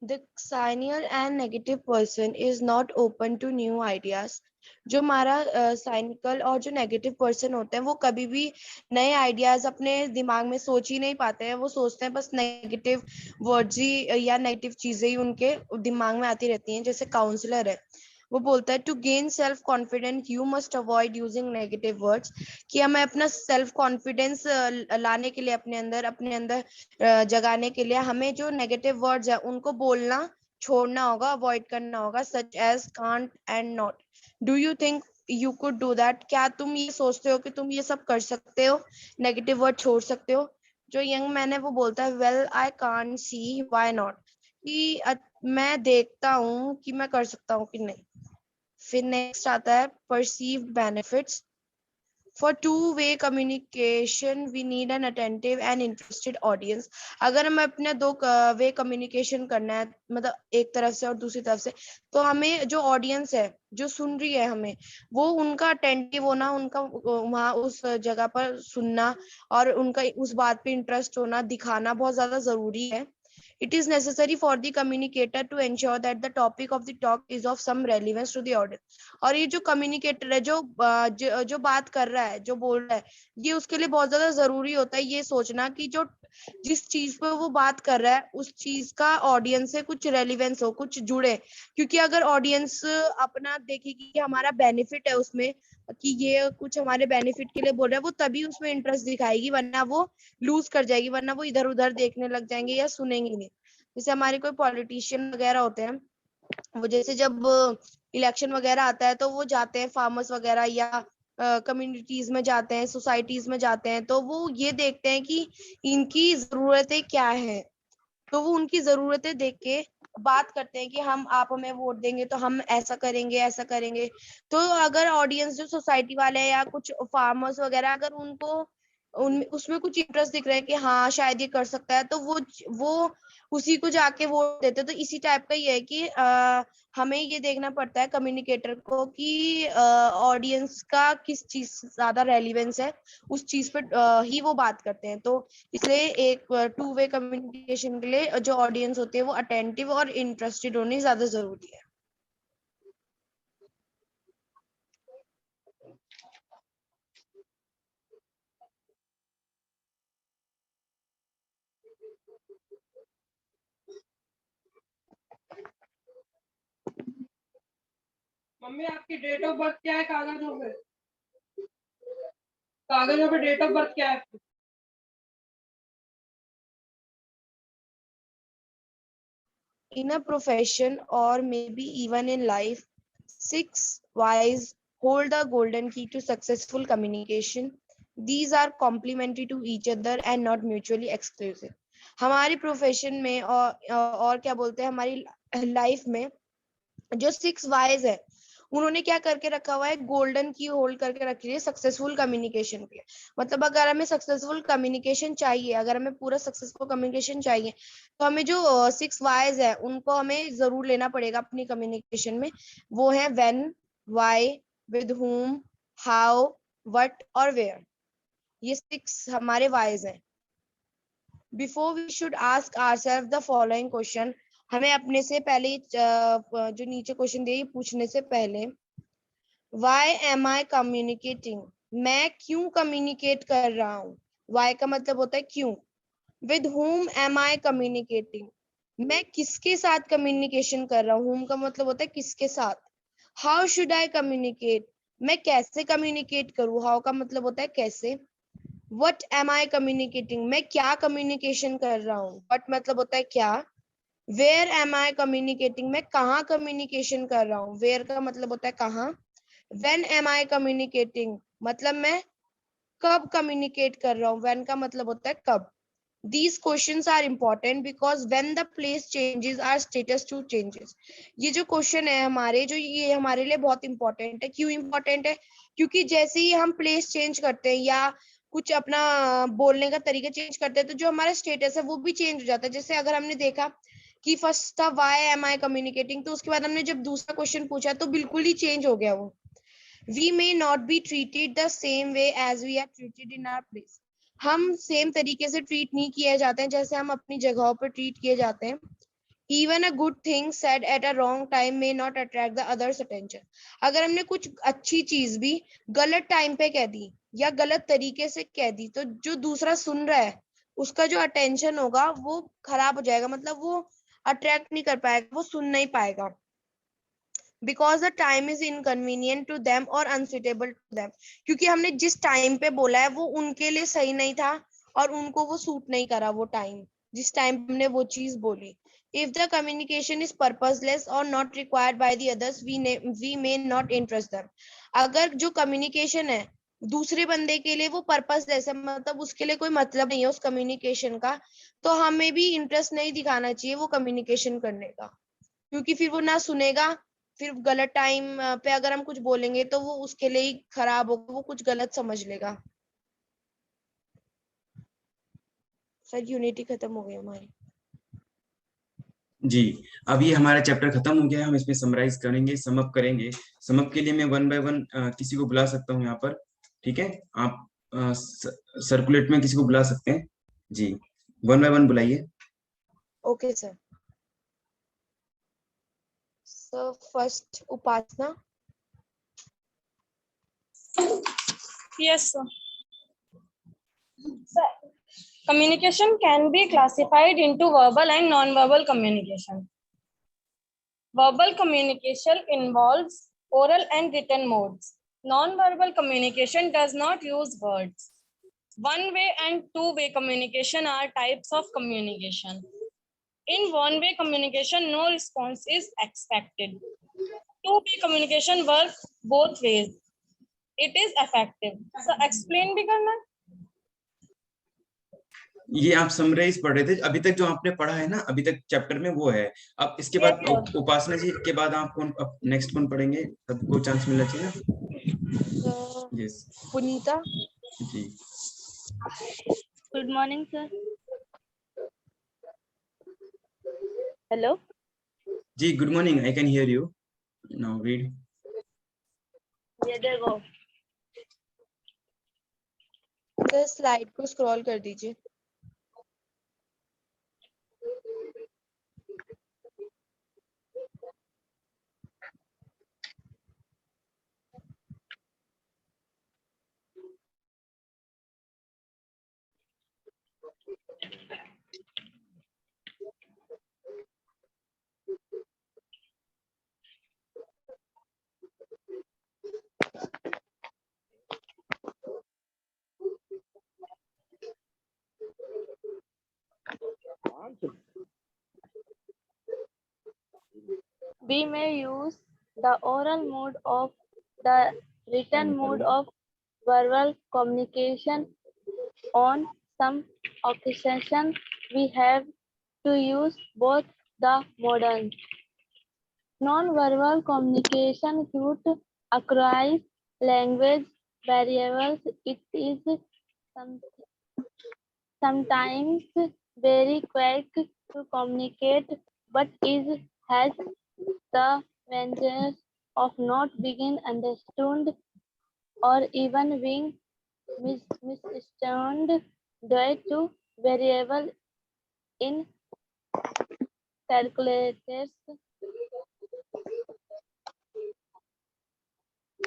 The cynical and negative person is not open to new ideas. जो हमारा cynical और जो नेगेटिव पर्सन होते हैं वो कभी भी नए आइडियाज अपने दिमाग में सोच ही नहीं पाते हैं। वो सोचते हैं बस नेगेटिव वर्ड्स ही या नेगेटिव चीजें ही उनके दिमाग में आती रहती हैं। जैसे काउंसलर है, वो बोलता है to gain self confidence you must avoid using negative words. कि हमें अपना सेल्फ कॉन्फिडेंस लाने के लिए अपने अंदर जगाने के लिए हमें जो नेगेटिव वर्ड्स है उनको बोलना छोड़ना होगा, अवॉइड करना होगा। Such as can't and not. Do you think you could do that? क्या तुम ये सोचते हो कि तुम ये सब कर सकते हो, नेगेटिव वर्ड छोड़ सकते हो? जो यंग मैन है वो बोलता है well I can't see why not. कि मैं देखता हूँ कि मैं कर सकता हूँ कि नहीं। फिर नेक्स्ट आता है perceived benefits. For two way communication we need an attentive and interested audience. अगर हमें अपने दो वे कम्युनिकेशन करना है, मतलब एक तरफ से और दूसरी तरफ से, तो हमें जो ऑडियंस है जो सुन रही है हमें, वो उनका अटेंटिव होना, उनका वहाँ उस जगह पर सुनना और उनका उस बात पे इंटरेस्ट होना दिखाना बहुत ज्यादा जरूरी है। It is necessary for the communicator to ensure that the topic of the talk is of some relevance to the audience. और ये जो कम्युनिकेटर है जो बात कर रहा है, जो बोल रहा है, ये उसके लिए बहुत ज्यादा जरूरी होता है ये सोचना कि जो जिस चीज पे वो बात कर रहा है उस चीज का ऑडियंस से कुछ रेलिवेंस हो, कुछ जुड़े। क्योंकि अगर ऑडियंस अपना देखेगी कि हमारा बेनिफिट है उसमें, कि ये कुछ हमारे बेनिफिट के लिए बोल रहा है, वो तभी उसमें इंटरेस्ट दिखाएगी, वरना वो लूज कर जाएगी, वरना वो इधर उधर देखने लग जाएंगे या सुनेंगे नहीं। जैसे हमारे कोई पॉलिटिशियन वगैरह होते हैं, वो जैसे जब इलेक्शन वगैरह आता है तो वो जाते हैं फार्मर्स वगैरह या कम्युनिटीज में जाते हैं, सोसाइटीज में जाते हैं, तो वो ये देखते हैं कि इनकी जरूरतें क्या है। तो वो उनकी जरूरतें देख के बात करते हैं कि हम आप हमें वोट देंगे तो हम ऐसा करेंगे ऐसा करेंगे। तो अगर ऑडियंस जो सोसाइटी वाले हैं या कुछ फार्मर्स वगैरह, अगर उनको उन उसमें कुछ इंटरेस्ट दिख रहा है कि हाँ शायद ये कर सकता है, तो वो उसी को जाके वोट देते। तो इसी टाइप का ये है कि हमें ये देखना पड़ता है कम्युनिकेटर को कि ऑडियंस का किस चीज से ज्यादा रेलिवेंस है, उस चीज पे ही वो बात करते हैं। तो इसलिए एक टू वे कम्युनिकेशन के लिए जो ऑडियंस होती है वो अटेंटिव और इंटरेस्टेड होनी ज्यादा जरूरी है। मम्मी आपकी डेट ऑफ बर्थ क्या है कागजों पे? कागजों पे डेट ऑफ बर्थ क्या है? In a profession or maybe even in life, six whys hold the golden key to successful communication. These are complementary to each other and not mutually exclusive. हमारी profession में और क्या बोलते हैं, हमारी life में जो सिक्स वाइज है उन्होंने क्या करके रखा हुआ है, गोल्डन की होल्ड करके रखी है सक्सेसफुल कम्युनिकेशन के लिए। मतलब अगर हमें सक्सेसफुल कम्युनिकेशन चाहिए, अगर हमें पूरा सक्सेसफुल कम्युनिकेशन चाहिए, तो हमें जो सिक्स वाइज है उनको हमें जरूर लेना पड़ेगा अपनी कम्युनिकेशन में। वो है when, why, with whom, how, what और वेयर। ये सिक्स हमारे वाइज हैं। Before we should ask ourselves the following question. हमें अपने से पहले जो नीचे क्वेश्चन दिए पूछने से पहले, वाई एम आई कम्युनिकेटिंग, मैं क्यों कम्युनिकेट कर रहा हूँ। वाई का मतलब होता है क्यों। With whom am I communicating, मैं किसके साथ कम्युनिकेशन कर रहा हूँ। whom का मतलब होता है किसके साथ। हाउ शुड आई कम्युनिकेट, मैं कैसे कम्युनिकेट करूँ। हाउ का मतलब होता है कैसे। वट एम आई कम्युनिकेटिंग, मैं क्या कम्युनिकेशन कर रहा हूँ। वट मतलब होता है क्या। वेयर एम आई कम्युनिकेटिंग, मैं कहाँ कम्युनिकेशन कर रहा हूँ। वेयर का मतलब होता है कहाँ। व्हेन एम आई कम्युनिकेटिंग, मतलब मैं कब कम्युनिकेट कर रहा हूँ। व्हेन का मतलब होता है कब। These questions are important because when the place changes, our status too changes. ये जो क्वेश्चन है हमारे, जो ये हमारे लिए बहुत इंपॉर्टेंट है। क्यों इंपॉर्टेंट है? क्योंकि जैसे ही हम प्लेस चेंज करते हैं या कुछ अपना बोलने का तरीका चेंज करते हैं, तो जो हमारा स्टेटस है वो भी चेंज हो जाता है। जैसे अगर हमने देखा कि फर्स्ट था व्हाई एम आई कम्युनिकेटिंग, तो उसके बाद हमने जब दूसरा क्वेश्चन पूछा तो बिल्कुल ही चेंज हो गया वो। We may not be treated the same way as we are treated in our place. हम सेम तरीके से ट्रीट नहीं किए जाते हैं जैसे हम अपनी जगहों पर ट्रीट किए जाते हैं। Even a good thing said at a wrong time may not attract the other's attention. अगर हमने कुछ अच्छी चीज भी गलत टाइम पे कह दी या गलत तरीके से कह दी, तो जो दूसरा सुन रहा है उसका जो अटेंशन होगा वो खराब हो जाएगा, मतलब वो अट्रैक्ट नहीं कर पाएगा, वो सुन नहीं पाएगा, because the time is inconvenient to them और अनसुटेबल टू देम, क्योंकि हमने जिस टाइम पे बोला है वो उनके लिए सही नहीं था और उनको वो सूट नहीं करा वो टाइम, जिस टाइम हमने वो चीज बोली. If the communication is purposeless और not required by the others, we may not interest them. अगर जो कम्युनिकेशन है दूसरे बंदे के लिए वो पर्पसलेस है, मतलब उसके लिए कोई मतलब नहीं है उस कम्युनिकेशन का, तो हमें भी इंटरेस्ट नहीं दिखाना चाहिए वो कम्युनिकेशन करने का, क्योंकि फिर वो ना सुनेगा, फिर गलत टाइम पे अगर हम कुछ बोलेंगे तो वो उसके लिए ही खराब होगा, वो कुछ गलत समझ लेगा. सर यूनिटी खत्म हो गई हमारी. जी, अब ये हमारा चैप्टर खत्म हो गया है, हम इसमें समराइज करेंगे, समअप करेंगे. समअप के लिए मैं वन बाय वन किसी को बुला सकता हूँ यहाँ पर, ठीक है? आप सर्कुलेट में किसी को बुला सकते हैं. जी, वन बाय वन बुलाइए. Okay sir. Sir first Upasana. Yes, sir. Sir, communication can be classified into verbal and non-verbal communication. Verbal communication involves oral and written modes. Non-verbal communication does not use words. One-way and two-way communication are types of communication. In one-way communication, no response is expected. Two-way communication works both ways. It is effective. So explain भी करना है? ये आप summarise पढ़ रहे थे, अभी तक जो आपने पढ़ा है ना अभी तक चैप्टर में वो है. अब इसके बाद Yes, उपासना जी के बाद आप कौन नेक्स्ट कौन पढ़ेंगे? सबको चांस मिलना चाहिए ना. यस पुनीता. जी. Good morning, sir. Hello. जी, good morning, I can hear you now. Read. ये देखो. सर स्लाइड को स्क्रॉल कर दीजिए. We may use the oral mode of the written mode of verbal communication. On some occasions, we have to use both the modes. Non-verbal communication could across language barriers. It is sometimes very quick to communicate, but has the danger of not being understood or even being misunderstood due to variable in calculators.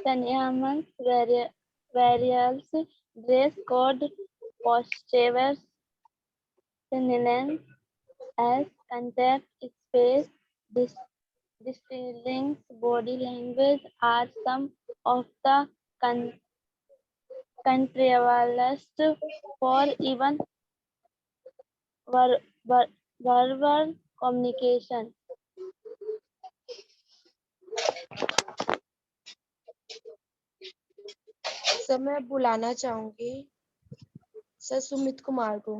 Synonyms, variables, dress code, postures, synonyms as contact, space, distilling, body language are some of the controversies for even verbal communication. Sir मैं बुलाना चाहूंगी sir Sumit Kumar को.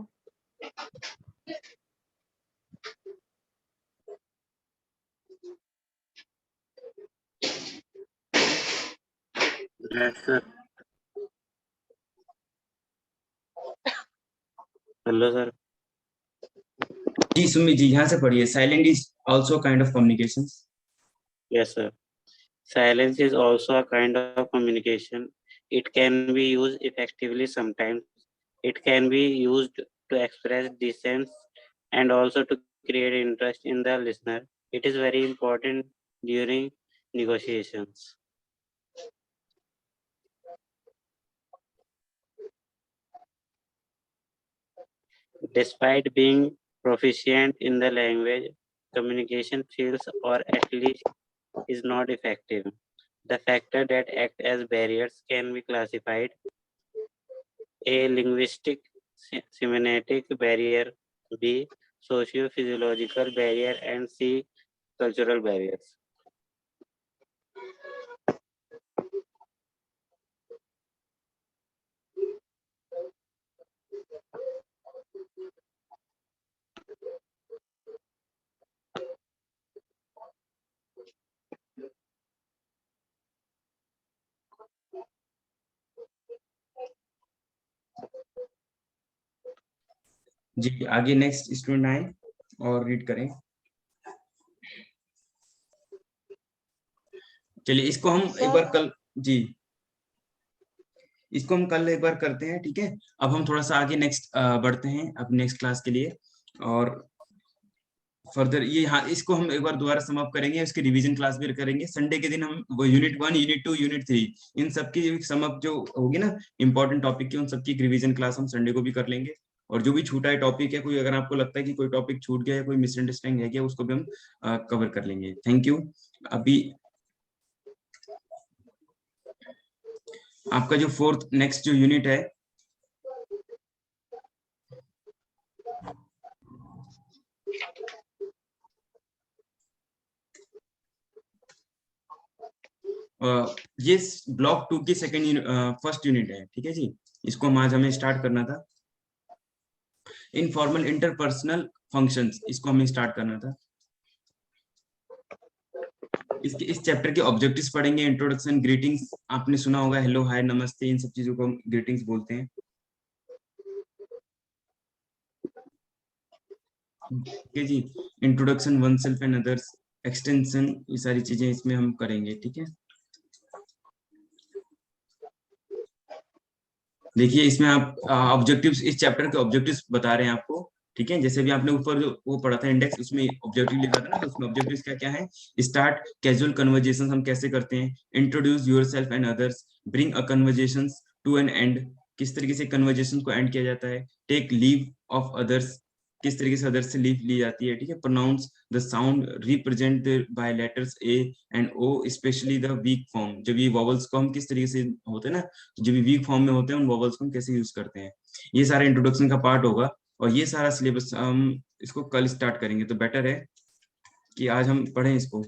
Yes, sir. Hello, sir. जी सुमित जी, यहाँ से पढ़िए. Silent is also kind of communication. Yes, sir. Silence is also a kind of communication. It can be used effectively sometimes. It can be used to express dissent and also to create interest in the listener. It is very important during negotiations. Despite being proficient in the language, communication fails or at least is not effective. The factors that act as barriers can be classified: A. Linguistic semantic barrier, B. Socio-physiological barrier, and C. Cultural barriers. जी आगे next student आए और read करें। चलिए इसको हम एक बार कल, जी इसको हम कल एक बार करते हैं, ठीक है। अब हम थोड़ा सा आगे नेक्स्ट बढ़ते हैं अब नेक्स्ट क्लास के लिए, और फर्दर ये हाँ इसको हम एक बार दोबारा समाप्त करेंगे, इसकी रिवीजन क्लास भी करेंगे। संडे के दिन हम वो यूनिट 1, यूनिट 2, यूनिट 3 इन सबकी समाप्त जो होगी ना इंपॉर्टेंट टॉपिक की, उन सबकी रिवीजन क्लास हम संडे को भी कर लेंगे। और जो भी छूटा है टॉपिक है, कोई अगर आपको लगता है कि कोई टॉपिक छूट गया है, कोई मिसअंडरस्टैंडिंग है क्या, उसको भी हम कवर कर लेंगे। Thank you. अभी आपका जो फोर्थ नेक्स्ट जो यूनिट है, ये ब्लॉक 2 की फर्स्ट यूनिट है, ठीक है जी। इसको हम आज हमें स्टार्ट करना था। इनफॉर्मल इंटरपर्सनल फंक्शंस, इसको हमें स्टार्ट करना था। इस चैप्टर के ऑब्जेक्टिव्स पढ़ेंगे, इंट्रोडक्शन, ग्रीटिंग्स, आपने सुना होगा हेलो, हाय, नमस्ते, इन सब चीजों को हम ग्रीटिंग्स बोलते हैं, ठीक है जी। Introduction, oneself and others, extension, ये सारी चीजें इसमें हम करेंगे, ठीक है। देखिए इसमें आप ऑब्जेक्टिव्स, इस चैप्टर के ऑब्जेक्टिव्स बता रहे हैं आपको, ठीक है। जैसे भी आपने ऊपर जो वो पढ़ा था इंडेक्स, उसमें ऑब्जेक्टिव लिखा था ना, तो उसमें ऑब्जेक्टिव्स क्या क्या है? स्टार्ट कैजुअल कन्वर्जेशन हम कैसे करते हैं, introduce yourself and others, bring a conversation to an end, किस तरीके से कन्वर्जेशन को एंड किया जाता है, टेक लीव ऑफ अदर्स, किस तरीके से अदर्स से लीव ली जाती है, ठीक है। Pronounce the sound represent by letters A and O, specially the weak form, जब ये वॉवल्स को हम किस तरीके से होते हैं ना, जो भी वीक फॉर्म में होते हैं उन वॉवल्स को हम कैसे यूज करते हैं, ये सारा इंट्रोडक्शन का पार्ट होगा। और ये सारा सिलेबस हम इसको कल स्टार्ट करेंगे, तो बेटर है कि आज हम पढ़ें इसको।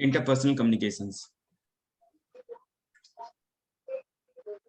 Interpersonal communications,